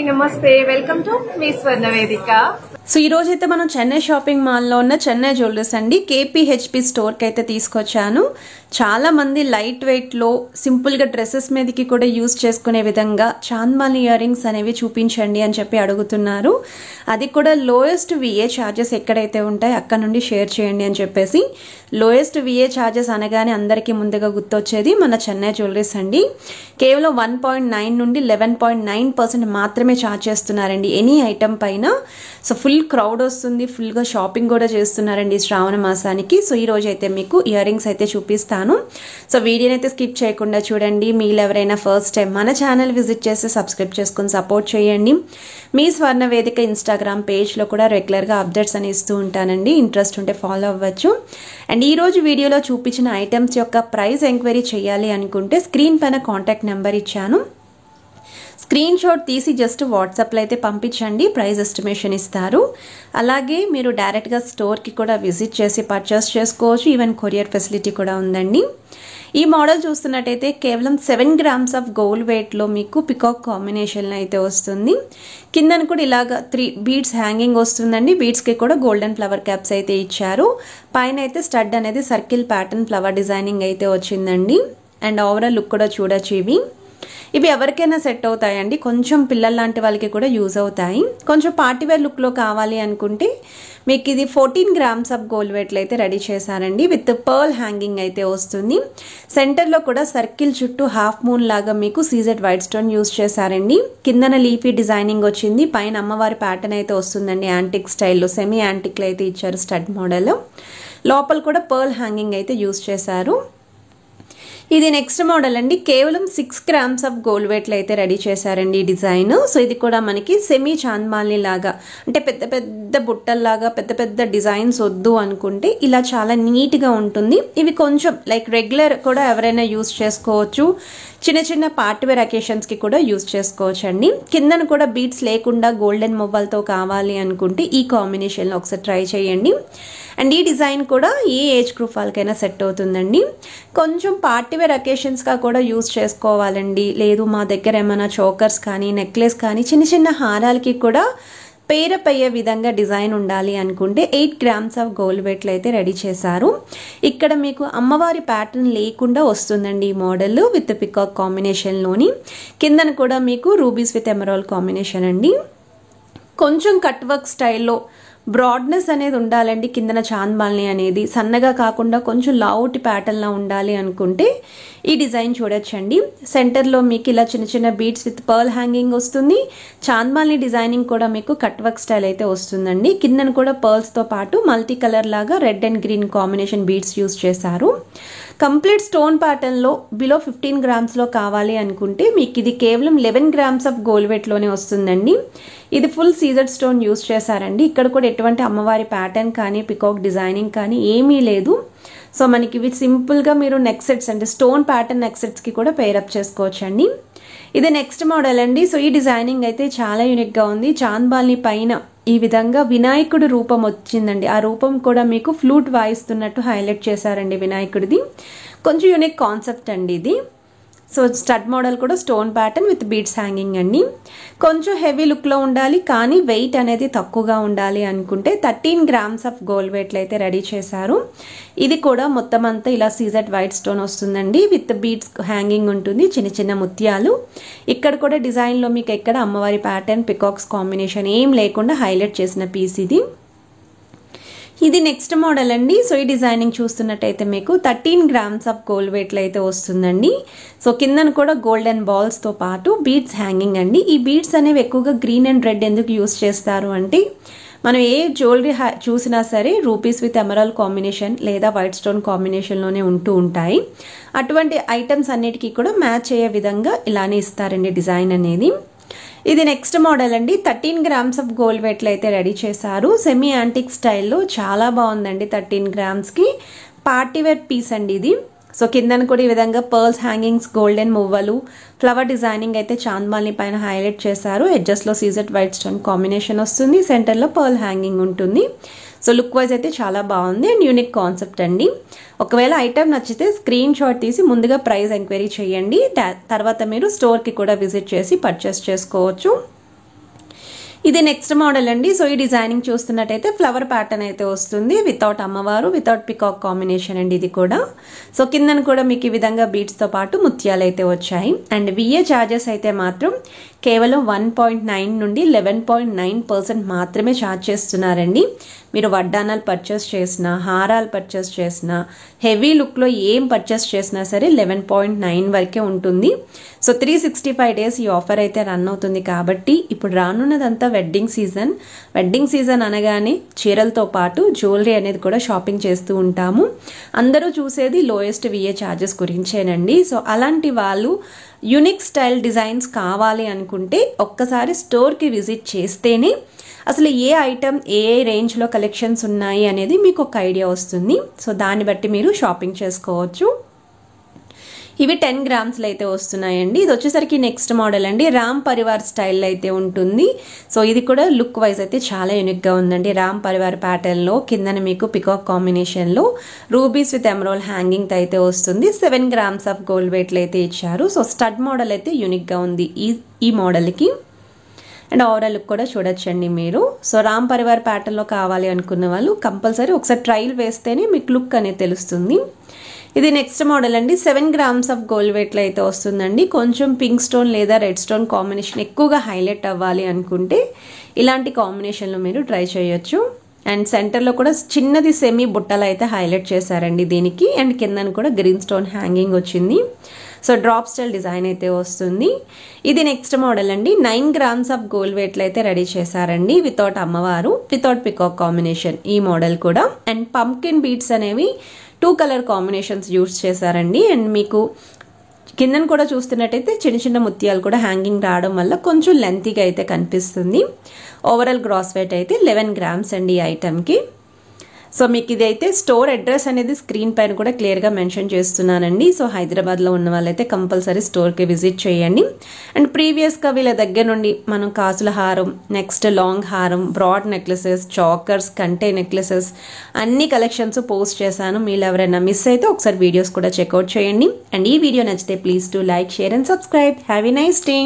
నమస్తే welcome to me స్వర్ణ వేదిక. So ఈ రోజు అయితే మనం చెన్నై షాపింగ్ మాల్ లో ఉన్న చెన్నై జ్యువెలర్స్ అండి KPHP స్టోర్ కి అయితే తీసుకొచ్చాను. చాలా మంది లైట్ వెయిట్ లో సింపుల్ గా డ్రెస్సెస్ మీదకి కూడా యూజ్ చేసుకునే విధంగా చాంద్మాలి ఇయర్ రింగ్స్ అనేవి చూపించండి అని చెప్పి అడుగుతున్నారు. అది కూడా లోయెస్ట్ VA చార్జెస్ ఎక్కడైతే ఉంటాయో అక్కడ నుండి షేర్ చేయండి అని చెప్పేసి. లోయెస్ట్ VA చార్జెస్ అనగానే అందరికీ ముందుగా గుర్తొచ్చేది మన చెన్నై జ్యువెలర్స్ అండి. కేవలం 1.9 నుండి 11.9% మాత్రమే ఛార్జ్ చేస్తున్నారండి ఎనీ ఐటమ్ పైన. సో ఫుల్ క్రౌడ్ వస్తుంది, ఫుల్గా షాపింగ్ కూడా చేస్తున్నారండి శ్రావణ మాసానికి. సో ఈ రోజు అయితే మీకు ఇయర్ రింగ్స్ అయితే చూపిస్తాను. సో వీడియోని అయితే స్కిప్ చేయకుండా చూడండి. మీరు ఎవరైనా ఫస్ట్ టైం మన ఛానల్ విజిట్ చేసి సబ్స్క్రైబ్ చేసుకుని సపోర్ట్ చేయండి. మీ స్వర్ణ వేదిక ఇన్స్టాగ్రామ్ పేజ్లో కూడా రెగ్యులర్గా అప్డేట్స్ అని ఇస్తూ ఉంటానండి. ఇంట్రెస్ట్ ఉంటే ఫాలో అవ్వచ్చు. అండ్ ఈ రోజు వీడియోలో చూపించిన ఐటమ్స్ యొక్క ప్రైస్ ఎంక్వైరీ చేయాలి అనుకుంటే స్క్రీన్ పైన కాంటాక్ట్ నెంబర్ ఇచ్చాను. స్క్రీన్ షాట్ తీసి జస్ట్ వాట్సాప్లో అయితే పంపించండి, ప్రైస్ ఎస్టిమేషన్ ఇస్తారు. అలాగే మీరు డైరెక్ట్గా స్టోర్కి కూడా విజిట్ చేసి పర్చేస్ చేసుకోవచ్చు. ఈవెన్ కొరియర్ ఫెసిలిటీ కూడా ఉందండి. ఈ మోడల్ చూస్తున్నట్టయితే కేవలం 7 గ్రామ్స్ ఆఫ్ గోల్డ్ వెయిట్లో మీకు పికాక్ కాంబినేషన్లో అయితే వస్తుంది. కిందన కూడా ఇలాగ 3 బీడ్స్ హ్యాంగింగ్ వస్తుందండి. బీడ్స్కి కూడా గోల్డెన్ ఫ్లవర్ క్యాప్స్ అయితే ఇచ్చారు. పైన అయితే స్టడ్ అనేది సర్కిల్ ప్యాటర్న్ ఫ్లవర్ డిజైనింగ్ అయితే వచ్చిందండి. అండ్ ఓవరాల్ లుక్ కూడా చూడొచ్చు. ఇవి ఎవరికైనా సెట్ అవుతాయండి. కొంచెం పిల్లల లాంటి వాళ్ళకి కూడా యూజ్ అవుతాయి. కొంచెం పార్టీవేర్ లుక్లో కావాలి అనుకుంటే మీకు ఇది 14 గ్రామ్స్ ఆఫ్ గోల్డ్ వెయిట్లో అయితే రెడీ చేశారండి. విత్ పర్ల్ హ్యాంగింగ్ అయితే వస్తుంది. సెంటర్లో కూడా సర్కిల్ చుట్టూ హాఫ్ మూన్ లాగా మీకు సీజెడ్ వైట్ స్టోన్ యూజ్ చేశారండి. కిందన లీఫీ డిజైనింగ్ వచ్చింది. పైన అమ్మవారి ప్యాటర్న్ అయితే వస్తుందండి. యాంటిక్ స్టైల్లో సెమీ యాంటిక్లో అయితే ఇచ్చారు స్టడ్ మోడల్. లోపల కూడా పర్ల్ హ్యాంగింగ్ అయితే యూజ్ చేశారు. ఇది నెక్స్ట్ మోడల్ అండి. కేవలం 6 గ్రామ్స్ ఆఫ్ గోల్డ్ వెయిట్లో అయితే రెడీ చేశారండి ఈ డిజైన్. సో ఇది కూడా మనకి సెమీ చాంద్మాలి లాగా, అంటే పెద్ద పెద్ద బుట్టల్లాగా పెద్ద పెద్ద డిజైన్స్ వద్దు అనుకుంటే ఇలా చాలా నీట్గా ఉంటుంది. ఇవి కొంచెం లైక్ రెగ్యులర్ కూడా ఎవరైనా యూజ్ చేసుకోవచ్చు. చిన్న చిన్న పార్టీవేర్ అకేషన్స్కి కూడా యూజ్ చేసుకోవచ్చు అండి. కిందన కూడా బీడ్స్ లేకుండా గోల్డెన్ మొబైల్తో కావాలి అనుకుంటే ఈ కాంబినేషన్లో ఒకసారి ట్రై చేయండి. అండ్ ఈ డిజైన్ కూడా ఏ ఏజ్ గ్రూప్ వాళ్ళకైనా సెట్ అవుతుందండి. కొంచెం పార్టీవేర్ అకేషన్స్గా కూడా యూజ్ చేసుకోవాలండి. లేదు మా దగ్గర ఏమైనా చోకర్స్ కానీ నెక్లెస్ కానీ చిన్న చిన్న హారాలకి కూడా పేరప్ అయ్యే విధంగా డిజైన్ ఉండాలి అనుకుంటే 8 గ్రామ్స్ ఆఫ్ గోల్డ్ వెయిట్లో అయితే రెడీ చేశారు. ఇక్కడ మీకు అమ్మవారి ప్యాటర్న్ లేకుండా వస్తుందండి ఈ మోడల్ విత్ పికాక్ కాంబినేషన్లోని. కిందన కూడా మీకు రూబీస్ విత్ ఎమరాల్డ్ కాంబినేషన్ అండి. కొంచెం కట్ వర్క్ స్టైల్లో బ్రాడ్నెస్ అనేది ఉండాలండి. కిందన చాంద్మాలి అనేది సన్నగా కాకుండా కొంచెం లావుటి ప్యాటర్న్లా ఉండాలి అనుకుంటే ఈ డిజైన్ చూడొచ్చండి. సెంటర్లో మీకు ఇలా చిన్న చిన్న బీడ్స్ విత్ పర్ల్ హ్యాంగింగ్ వస్తుంది. చాంద్మాలి డిజైనింగ్ కూడా మీకు కట్ వర్క్ స్టైల్ అయితే వస్తుందండి. కిందన కూడా పర్ల్స్తో పాటు మల్టీ కలర్ లాగా red and green combination beads use చేశారు. కంప్లీట్ స్టోన్ ప్యాటర్న్లో బిలో 15 గ్రామ్స్లో కావాలి అనుకుంటే మీకు ఇది కేవలం 11 గ్రామ్స్ ఆఫ్ గోల్డ్ వెయిట్లోనే వస్తుందండి. ఇది ఫుల్ సీజెడ్ స్టోన్ యూజ్ చేశారండి. ఇక్కడ కూడా ఎటువంటి అమ్మవారి ప్యాటర్న్ కానీ పికాక్ డిజైనింగ్ కానీ ఏమీ లేదు. సో మనకి ఇవి సింపుల్గా మీరు నెక్ సెట్స్ అంటే స్టోన్ ప్యాటర్న్ నెక్ సెట్స్కి కూడా పేరప్ చేసుకోవచ్చండి. ఇది నెక్స్ట్ మోడల్ అండి. సో ఈ డిజైనింగ్ అయితే చాలా యూనిక్గా ఉంది. చాంద్మాలి పైన ఈ విధంగా వినాయకుడి రూపం వచ్చిందండి. ఆ రూపం కూడా మీకు ఫ్లూట్ వాయిస్తున్నట్టు హైలైట్ చేశారండి వినాయకుడిది. కొంచెం యూనిక్ కాన్సెప్ట్ అండి ఇది. సో స్టడ్ మోడల్ కూడా stone pattern with beads hanging అండి. కొంచెం హెవీ లుక్లో ఉండాలి కానీ వెయిట్ అనేది తక్కువగా ఉండాలి అనుకుంటే 13 గ్రామ్స్ ఆఫ్ గోల్డ్ వెయిట్లో అయితే రెడీ చేశారు. ఇది కూడా మొత్తం అంతా ఇలా సీజెడ్ వైట్ స్టోన్ వస్తుందండి. విత్ బీడ్స్ హ్యాంగింగ్ ఉంటుంది, చిన్న చిన్న ముత్యాలు. ఇక్కడ కూడా డిజైన్లో మీకు ఎక్కడ అమ్మవారి ప్యాటర్న్ పికాక్స్ కాంబినేషన్ ఏం లేకుండా హైలైట్ చేసిన పీస్ ఇది. ఇది నెక్స్ట్ మోడల్ అండి. సో ఈ డిజైనింగ్ చూస్తున్నట్టయితే మీకు 13 గ్రామ్స్ ఆఫ్ గోల్డ్ వెయిట్లో అయితే వస్తుందండి. సో కిందన కూడా గోల్డెన్ బాల్స్తో పాటు బీడ్స్ హ్యాంగింగ్ అండి. ఈ బీడ్స్ అనేవి ఎక్కువగా గ్రీన్ అండ్ రెడ్ ఎందుకు యూజ్ చేస్తారు అంటే మనం ఏ జ్యువెలరీ చూసినా సరే రూపీస్ విత్ ఎమరాల్డ్ కాంబినేషన్ లేదా వైట్ స్టోన్ కాంబినేషన్లోనే ఉంటూ ఉంటాయి. అటువంటి ఐటమ్స్ అన్నిటికీ కూడా మ్యాచ్ అయ్యే విధంగా ఇలానే ఇస్తారండి డిజైన్ అనేది. ఇది నెక్స్ట్ మోడల్ అండి. 13 గ్రామ్స్ ఆఫ్ గోల్డ్ వెయిట్లో అయితే రెడీ చేశారు. సెమీ యాంటిక్ స్టైల్లో చాలా బాగుందండి. 13 గ్రామ్స్కి పార్టీవేర్ పీస్ అండి ఇది. సో కిందన కూడా ఈ విధంగా పర్ల్స్ హ్యాంగింగ్స్, గోల్డెన్ మువ్వలు, ఫ్లవర్ డిజైనింగ్ అయితే చాంద్మాలి పైన హైలైట్ చేశారు. ఎడ్జెస్లో సీజెడ్ వైట్ స్టోన్ కాంబినేషన్ వస్తుంది. సెంటర్లో పర్ల్ హ్యాంగింగ్ ఉంటుంది. సో లుక్ వైజ్ అయితే చాలా బాగుంది అండ్ యూనిక్ కాన్సెప్ట్ అండి. ఒకవేళ ఐటమ్ నచ్చితే స్క్రీన్ షాట్ తీసి ముందుగా ప్రైస్ ఎంక్వైరీ చేయండి. తర్వాత మీరు స్టోర్కి కూడా విజిట్ చేసి పర్చేస్ చేసుకోవచ్చు. ఇది నెక్స్ట్ మోడల్ అండి. సో ఈ డిజైనింగ్ చూస్తున్నట్టయితే ఫ్లవర్ ప్యాటర్న్ అయితే వస్తుంది వితౌట్ అమ్మవారు, వితౌట్ పికాక్ కాంబినేషన్ అండి ఇది కూడా. సో కిందన కూడా మీకు ఈ విధంగా బీడ్స్తో పాటు ముత్యాలు అయితే వచ్చాయి. అండ్ విఏ ఛార్జెస్ అయితే మాత్రం కేవలం 1.9 నుండి 11.9% మాత్రమే ఛార్జ్ చేస్తున్నారండి. మీరు వడ్డానాలు పర్చేస్ చేసినా, హారాలు పర్చేస్ చేసినా, హెవీ లుక్లో ఏం పర్చేస్ చేసినా సరే 11.9 వరకే ఉంటుంది. సో 365 డేస్ ఈ ఆఫర్ అయితే రన్ అవుతుంది. కాబట్టి ఇప్పుడు రానున్నదంతా వెడ్డింగ్ సీజన్ అనగానే చీరలతో పాటు జ్యువెలరీ అనేది కూడా షాపింగ్ చేస్తూ ఉంటాము. అందరూ చూసేది లోయెస్ట్ విఏ ఛార్జెస్ గురించేనండి. సో అలాంటి వాళ్ళు యూనిక్ స్టైల్ డిజైన్స్ కావాలి అనుకుంటే ఒక్కసారి స్టోర్కి విజిట్ చేస్తేనే అసలు ఏ ఐటమ్ ఏ రేంజ్లో కలెక్షన్స్ ఉన్నాయి అనేది మీకు ఒక ఐడియా వస్తుంది. సో దాన్ని బట్టి మీరు షాపింగ్ చేసుకోవచ్చు. ఇవి 10 గ్రామ్స్లో అయితే వస్తున్నాయండి. ఇది వచ్చేసరికి నెక్స్ట్ మోడల్ అండి. రామ్ పరివార్ స్టైల్లో అయితే ఉంటుంది. సో ఇది కూడా లుక్ వైజ్ అయితే చాలా యూనిక్గా ఉందండి. రామ్ పరివార్ ప్యాటర్న్లో కిందన మీకు పికాక్ కాంబినేషన్లో రూబీస్ విత్ ఎమరాల్డ్ హ్యాంగింగ్ అయితే వస్తుంది. 7 గ్రామ్స్ ఆఫ్ గోల్డ్ వెయిట్లు అయితే ఇచ్చారు. సో స్టడ్ మోడల్ అయితే యూనిక్గా ఉంది ఈ మోడల్కి. అండ్ ఓవరాల్ లుక్ కూడా చూడొచ్చండి మీరు. సో రామ్ పరివార్ ప్యాటర్న్లో కావాలి అనుకున్న వాళ్ళు కంపల్సరీ ఒకసారి ట్రయల్ వేస్తేనే మీకు లుక్ అనేది తెలుస్తుంది. ఇది నెక్స్ట్ మోడల్ అండి. 7 గ్రామ్స్ ఆఫ్ గోల్డ్ వెయిట్లో అయితే వస్తుందండి. కొంచెం పింక్ స్టోన్ లేదా రెడ్ స్టోన్ కాంబినేషన్ ఎక్కువగా హైలైట్ అవ్వాలి అనుకుంటే ఇలాంటి కాంబినేషన్లో మీరు ట్రై చేయొచ్చు. అండ్ సెంటర్లో కూడా చిన్నది సెమీ బుట్టలు అయితే హైలైట్ చేశారండి దీనికి. అండ్ కిందన కూడా గ్రీన్ స్టోన్ హ్యాంగింగ్ వచ్చింది. సో డ్రాప్ స్టైల్ డిజైన్ అయితే వస్తుంది. ఇది నెక్స్ట్ మోడల్ అండి. 9 గ్రామ్స్ ఆఫ్ గోల్డ్ వెయిట్లో అయితే రెడీ చేశారండి వితౌట్ అమ్మవారు, వితౌట్ పికాక్ కాంబినేషన్ ఈ మోడల్ కూడా. అండ్ పంప్కిన్ బీడ్స్ అనేవి 2 కలర్ కాంబినేషన్స్ యూజ్ చేశారండి. అండ్ మీకు కిందన కూడా చూస్తున్నట్టయితే చిన్న చిన్న ముత్యాలు కూడా హ్యాంగింగ్ రావడం వల్ల కొంచెం లెంతీగా అయితే కనిపిస్తుంది. ఓవరాల్ గ్రాస్ వెయిట్ అయితే 11 గ్రామ్స్ అండి ఈ ఐటమ్కి. సో మీకు ఇదైతే స్టోర్ అడ్రస్ అనేది స్క్రీన్ పైన కూడా క్లియర్గా మెన్షన్ చేస్తున్నానండి. సో హైదరాబాద్లో ఉన్న వాళ్ళైతే కంపల్సరీ స్టోర్కి విజిట్ చేయండి. అండ్ ప్రీవియస్గా వీళ్ళ దగ్గర నుండి మనం కాసుల హారం, నెక్స్ట్ లాంగ్ హారం, బ్రాడ్ నెక్లెసెస్, చాకర్స్, కంటే నెక్లెసెస్ అన్ని కలెక్షన్స్ పోస్ట్ చేశాను. మీరు ఎవరైనా మిస్ అయితే ఒకసారి వీడియోస్ కూడా చెక్అవుట్ చేయండి. అండ్ ఈ వీడియో నచ్చితే please to like, share and subscribe. Have a nice day.